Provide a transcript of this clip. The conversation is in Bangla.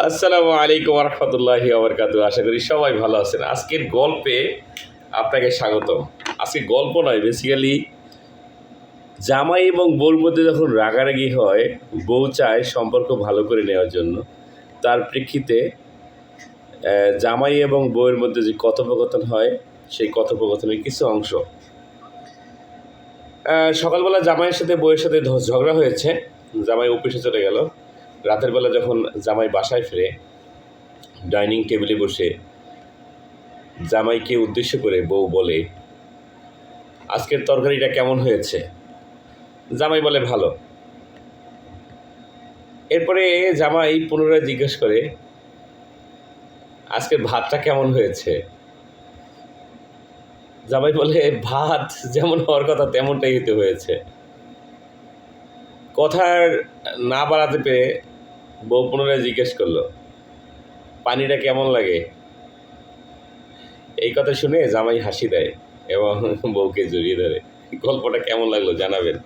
আসসালামু আলাইকুম রহমতুল্লাহি ওবরকাতু। আশা করি সবাই ভালো আছেন। আজকের গল্পে আপনাকে স্বাগতম। আজকে গল্প নয়, বেসিক্যালি জামাই এবং বউর মধ্যে যখন রাগারাগি হয়, বউ চায় সম্পর্ক ভালো করে নেওয়ার জন্য। তার প্রেক্ষিতে জামাই এবং বউয়ের মধ্যে যে কথোপকথন হয়, সেই কথোপকথনের কিছু অংশ। সকালবেলা জামাইয়ের সাথে বউয়ের সাথে ঝগড়া হয়েছে। জামাই অফিসে চলে গেল। রাতের বেলা যখন জামাই বাসায় ফিরে, ডাইনিং টেবিলে বসে জামাইকে উদ্দেশ্য করে বউ বলে, আজকের তরকারিটা কেমন হয়েছে? জামাই বলে, ভালো। এরপরে জামাই পুনরায় জিজ্ঞেস করে, আজকের ভাতটা কেমন হয়েছে? জামাই বলে, ভাত যেমন হওয়ার কথা তেমনটাই হতে হয়েছে। কথার না বাড়াতে পেরে বউ পুনরায় জিজ্ঞেস করলো, পানিটা কেমন লাগে? এই কথা শুনে জামাই হাসি দেয় এবং বউকে জড়িয়ে ধরে। গল্পটা কেমন লাগলো জানাবেন।